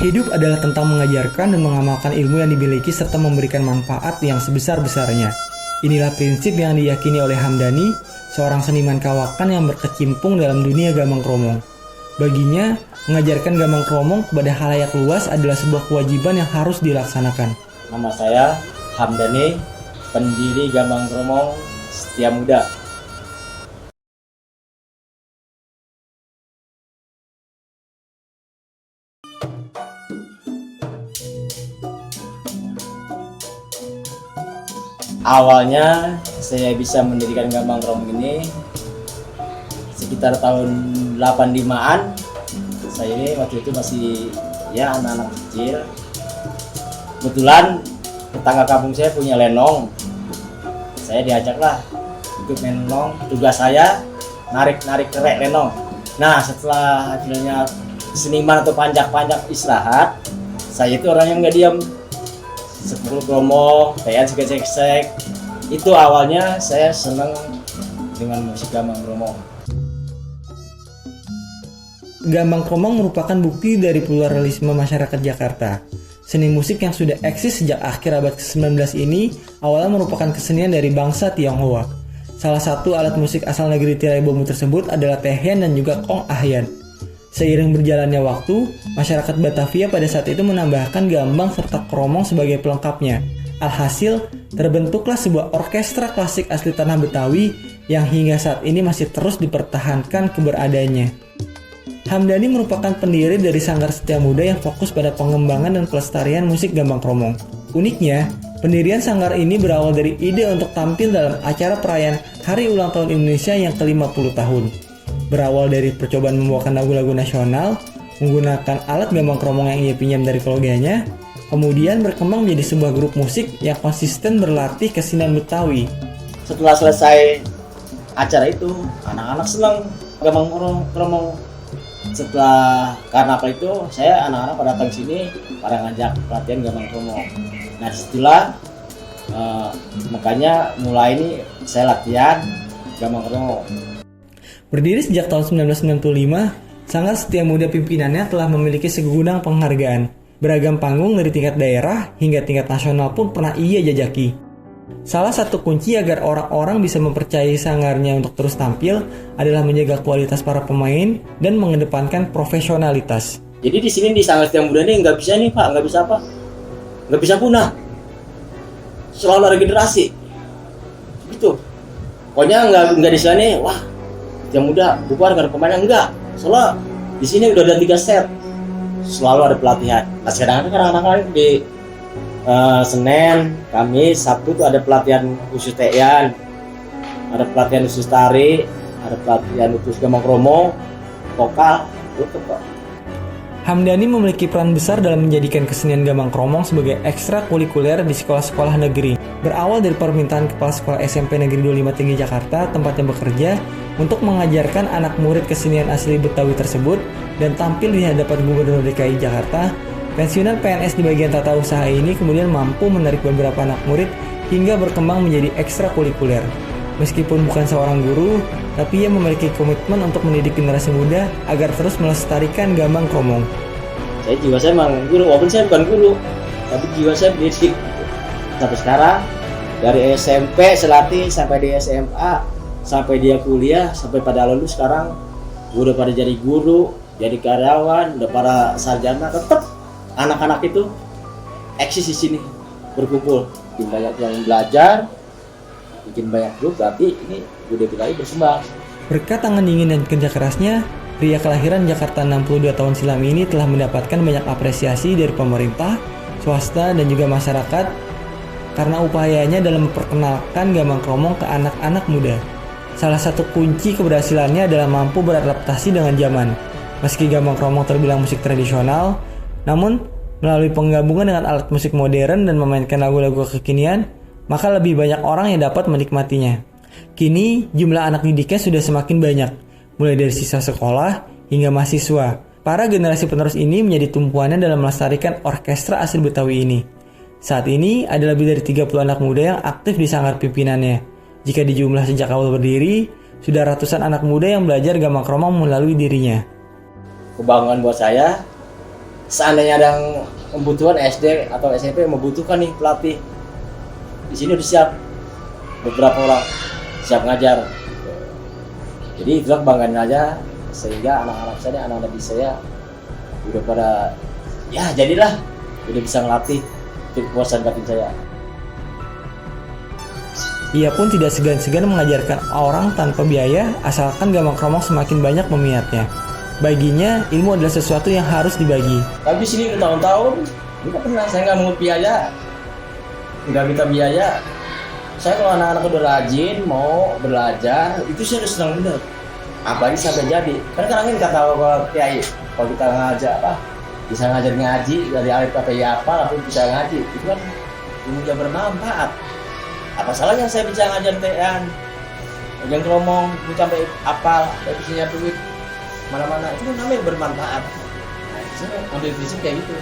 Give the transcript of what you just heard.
Hidup adalah tentang mengajarkan dan mengamalkan ilmu yang dimiliki serta memberikan manfaat yang sebesar-besarnya. Inilah prinsip yang diyakini oleh Hamdani, seorang seniman kawakan yang berkecimpung dalam dunia gambang kromong. Baginya, mengajarkan gambang kromong kepada khalayak luas adalah sebuah kewajiban yang harus dilaksanakan. Nama saya Hamdani, pendiri Gambang Kromong Setia Muda. Awalnya saya bisa mendirikan Gambang Kromong ini sekitar tahun 85-an. Saya ini waktu itu masih anak-anak kecil. Kebetulan tetangga kampung saya punya lenong. Saya diajaklah ikut main lenong. Tugas saya narik kerek lenong. Nah, setelah akhirnya seniman atau panjak istirahat, saya itu orang yang nggak diam. 10 kromong, tean sek. Itu awalnya saya senang dengan musik gambang kromong. Gambang kromong merupakan bukti dari pluralisme masyarakat Jakarta. Seni musik yang sudah eksis sejak akhir abad ke-19 ini awalnya merupakan kesenian dari bangsa Tionghoa. Salah satu alat musik asal negeri tirai bambu tersebut adalah tehian dan juga kong ahyan. Seiring berjalannya waktu, masyarakat Batavia pada saat itu menambahkan gambang serta kromong sebagai pelengkapnya. Alhasil, terbentuklah sebuah orkestra klasik asli tanah Betawi yang hingga saat ini masih terus dipertahankan keberadaannya. Hamdani merupakan pendiri dari Sanggar Setia Muda yang fokus pada pengembangan dan pelestarian musik gambang kromong. Uniknya, pendirian sanggar ini berawal dari ide untuk tampil dalam acara perayaan Hari Ulang Tahun Indonesia yang ke-50 tahun. Berawal dari percobaan membawakan lagu-lagu nasional, menggunakan alat gambang kromong yang ia pinjam dari keluarganya, kemudian berkembang menjadi sebuah grup musik yang konsisten berlatih kesenian Betawi. Setelah selesai acara itu, anak-anak senang gambang kromong. Setelah karnaval itu, saya anak-anak pada datang sini pada ngajak pelatihan gambang kromong. Nah, disitulah makanya mulai ini saya latihan gambang kromong. Berdiri sejak tahun 1995, Sanggar Setia Muda pimpinannya telah memiliki segudang penghargaan. Beragam panggung dari tingkat daerah hingga tingkat nasional pun pernah ia jajaki. Salah satu kunci agar orang-orang bisa mempercayai sanggarnya untuk terus tampil adalah menjaga kualitas para pemain dan mengedepankan profesionalitas. Jadi di sini di Sanggar Setia Muda ini nggak bisa nih Pak, nggak bisa punah. Selalu ada generasi. Gitu. Pokoknya nggak di sini, wah yang muda bukan karena pemainnya enggak. Soalnya di sini udah ada 3 set. Selalu ada pelatihan. Nah, kadang-kadang di Senin, Kamis, Sabtu tuh ada pelatihan khusus tehian, ada pelatihan khusus tari, ada pelatihan khusus gambang kromong, vokal, gitu kok. Hamdani memiliki peran besar dalam menjadikan kesenian gambang kromong sebagai ekstrakurikuler di sekolah-sekolah negeri. Berawal dari permintaan Kepala Sekolah SMP Negeri 25 Tinggi Jakarta tempatnya bekerja untuk mengajarkan anak murid kesenian asli Betawi tersebut dan tampil di hadapan Gubernur DKI Jakarta, pensiunan PNS di bagian tata usaha ini kemudian mampu menarik beberapa anak murid hingga berkembang menjadi ekstrakurikuler. Meskipun bukan seorang guru, tapi ia memiliki komitmen untuk mendidik generasi muda agar terus melestarikan gambang kromong. Jiwa saya memang guru, walaupun saya bukan guru, tapi jiwa saya pendidik. Sampai sekarang, dari SMP selatih sampai di SMA, sampai dia kuliah, sampai pada lulus sekarang, udah pada jadi guru, jadi karyawan, udah para sarjana, tetap anak-anak itu eksis di sini, berkumpul. Banyak yang belajar, bikin banyak grup, berarti ini budaya Betawi berkembang. Berkat tangan dingin dan kerja kerasnya, pria kelahiran Jakarta 62 tahun silam ini telah mendapatkan banyak apresiasi dari pemerintah, swasta, dan juga masyarakat karena upayanya dalam memperkenalkan gambang kromong ke anak-anak muda. Salah satu kunci keberhasilannya adalah mampu beradaptasi dengan zaman. Meski gambang kromong terbilang musik tradisional, namun melalui penggabungan dengan alat musik modern dan memainkan lagu-lagu kekinian, maka lebih banyak orang yang dapat menikmatinya. Kini, jumlah anak didiknya sudah semakin banyak, mulai dari siswa sekolah hingga mahasiswa. Para generasi penerus ini menjadi tumpuannya dalam melestarikan orkestra asli Betawi ini. Saat ini ada lebih dari 30 anak muda yang aktif di sanggar pimpinannya. Jika dijumlah sejak awal berdiri, sudah ratusan anak muda yang belajar gambang kromong melalui dirinya. Kebanggaan buat saya seandainya ada yang membutuhkan SD atau SMP membutuhkan nih pelatih, di sini udah siap beberapa orang siap ngajar. Jadi itu kebanggaan aja, sehingga anak-anak saya, anak-anak di saya udah pada ya jadilah udah bisa ngelatih untuk kepuasan batin saya. Ia pun tidak segan-segan mengajarkan orang tanpa biaya asalkan Gambang Kromong semakin banyak peminatnya. Baginya, ilmu adalah sesuatu yang harus dibagi. Tapi sini udah tahun-tahun, nggak pernah saya nggak mau biaya, nggak minta biaya. Saya kalau anak-anak udah rajin mau belajar, itu saya udah senang bener. Apalagi sampai jadi. Kadang-kadang ini kata Bapak Kiai, kalau kita ngajar apa, bisa ngajar ngaji dari alif sampai ya apa, tapi bisa ngaji, itu kan ilmu yang bermanfaat. Apa salahnya saya bisa ngajar tean, yang ngomong, sampai apa, bisa punya duit mana-mana, itu kan namanya bermanfaat. Nah, saya ambil prinsip kayak gitu.